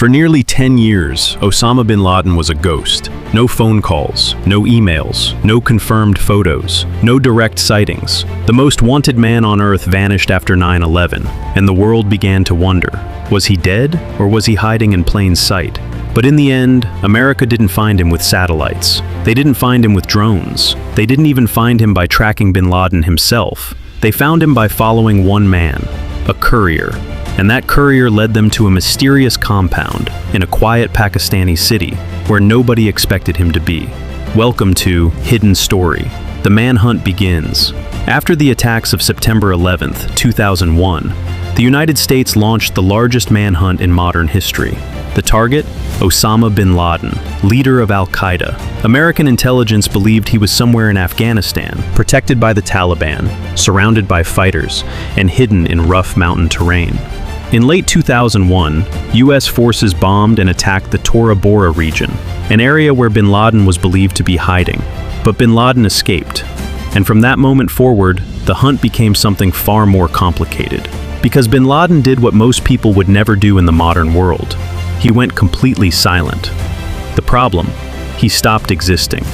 For nearly 10 years, Osama bin Laden was a ghost. No phone calls, no emails, no confirmed photos, no direct sightings. The most wanted man on Earth vanished after 9/11, and the world began to wonder, was he dead or was he hiding in plain sight? But in the end, America didn't find him with satellites. They didn't find him with drones. They didn't even find him by tracking bin Laden himself. They found him by following one man, a courier. And that courier led them to a mysterious compound in a quiet Pakistani city where nobody expected him to be. Welcome to Hidden Story. The manhunt begins. After the attacks of September 11th, 2001, the United States launched the largest manhunt in modern history. The target? Osama bin Laden, leader of Al-Qaeda. American intelligence believed he was somewhere in Afghanistan, protected by the Taliban, surrounded by fighters, and hidden in rough mountain terrain. In late 2001, U.S. forces bombed and attacked the Tora Bora region, an area where bin Laden was believed to be hiding. But bin Laden escaped. And from that moment forward, the hunt became something far more complicated. Because bin Laden did what most people would never do in the modern world. He went completely silent. The problem? He stopped existing.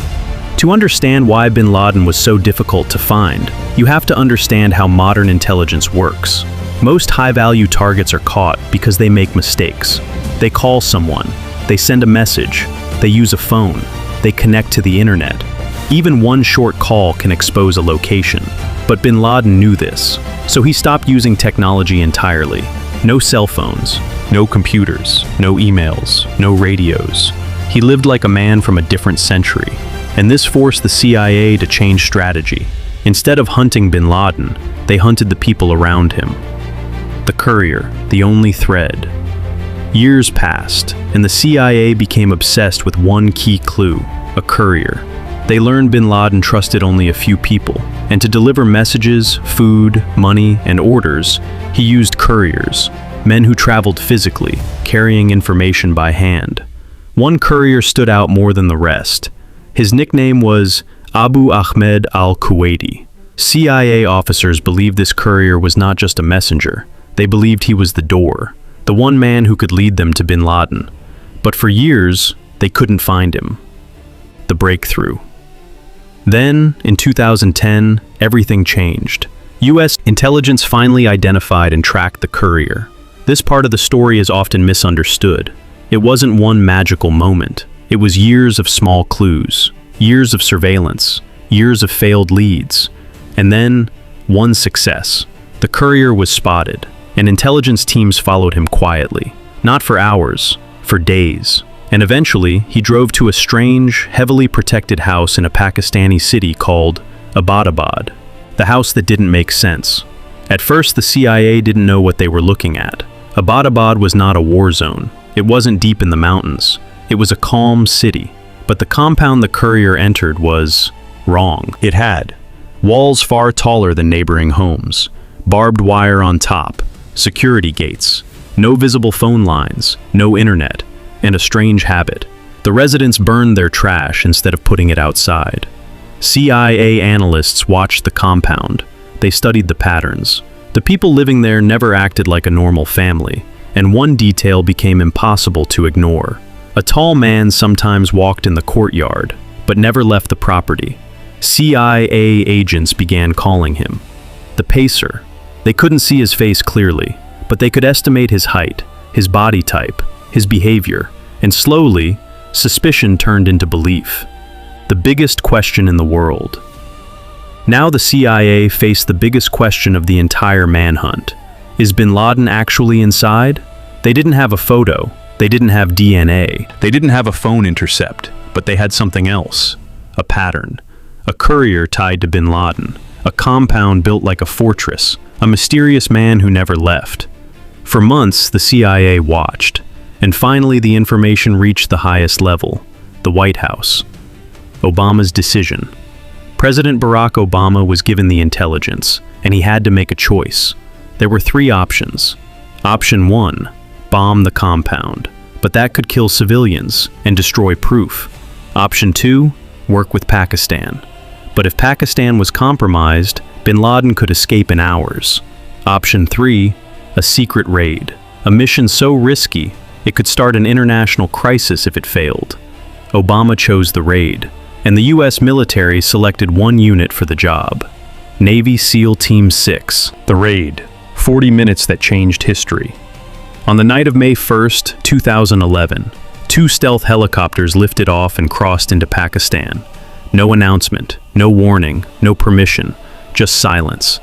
To understand why bin Laden was so difficult to find, you have to understand how modern intelligence works. Most high-value targets are caught because they make mistakes. They call someone, they send a message, they use a phone, they connect to the internet. Even one short call can expose a location. But bin Laden knew this, so he stopped using technology entirely. No cell phones, no computers, no emails, no radios. He lived like a man from a different century, and this forced the CIA to change strategy. Instead of hunting bin Laden, they hunted the people around him. The courier, the only thread. Years passed, and the CIA became obsessed with one key clue, a courier. They learned bin Laden trusted only a few people, and to deliver messages, food, money, and orders, he used couriers, men who traveled physically, carrying information by hand. One courier stood out more than the rest. His nickname was Abu Ahmed al-Kuwaiti. CIA officers believed this courier was not just a messenger. They believed he was the door, the one man who could lead them to bin Laden. But for years, they couldn't find him. The breakthrough. Then, in 2010, everything changed. U.S. intelligence finally identified and tracked the courier. This part of the story is often misunderstood. It wasn't one magical moment. It was years of small clues, years of surveillance, years of failed leads. And then, one success. The courier was spotted, and intelligence teams followed him quietly. Not for hours, for days. And eventually, he drove to a strange, heavily protected house in a Pakistani city called Abbottabad, the house that didn't make sense. At first, the CIA didn't know what they were looking at. Abbottabad was not a war zone. It wasn't deep in the mountains. It was a calm city. But the compound the courier entered was wrong. It had walls far taller than neighboring homes, barbed wire on top, security gates, no visible phone lines, no internet, and a strange habit. The residents burned their trash instead of putting it outside. CIA analysts watched the compound. They studied the patterns. The people living there never acted like a normal family, and one detail became impossible to ignore. A tall man sometimes walked in the courtyard, but never left the property. CIA agents began calling him the pacer. They couldn't see his face clearly, but they could estimate his height, his body type, his behavior, and slowly, suspicion turned into belief. The biggest question in the world. Now the CIA faced the biggest question of the entire manhunt. Is bin Laden actually inside? They didn't have a photo. They didn't have DNA. They didn't have a phone intercept, but they had something else. A pattern. A courier tied to bin Laden. A compound built like a fortress. A mysterious man who never left. For months, the CIA watched. And finally, the information reached the highest level, the White House. Obama's decision. President Barack Obama was given the intelligence, and he had to make a choice. There were three options. Option 1, bomb the compound, but that could kill civilians and destroy proof. Option 2, work with Pakistan. But if Pakistan was compromised, bin Laden could escape in hours. Option 3, a secret raid, a mission so risky, It could start an international crisis if it failed. Obama chose the raid, and the US military selected one unit for the job. Navy SEAL Team 6, the raid. 40 minutes that changed history. On the night of May 1st, 2011, 2 stealth helicopters lifted off and crossed into Pakistan. No announcement, no warning, no permission, just silence.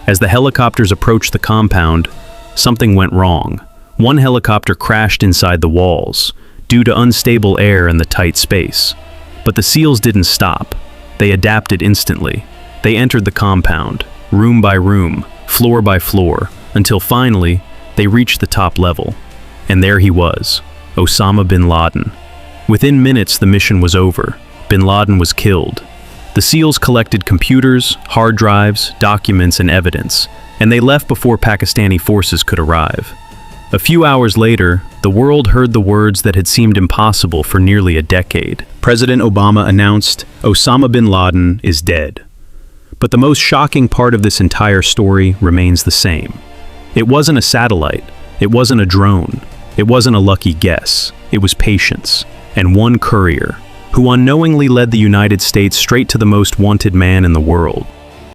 As the helicopters approached the compound, something went wrong. One helicopter crashed inside the walls, due to unstable air in the tight space. But the SEALs didn't stop. They adapted instantly. They entered the compound, room by room, floor by floor, until finally, they reached the top level. And there he was, Osama Bin Laden. Within minutes, the mission was over. Bin Laden was killed. The SEALs collected computers, hard drives, documents, and evidence, and they left before Pakistani forces could arrive. A few hours later, the world heard the words that had seemed impossible for nearly a decade. President Obama announced, Osama bin Laden is dead. But the most shocking part of this entire story remains the same. It wasn't a satellite. It wasn't a drone. It wasn't a lucky guess. It was patience. And one courier, who unknowingly led the United States straight to the most wanted man in the world.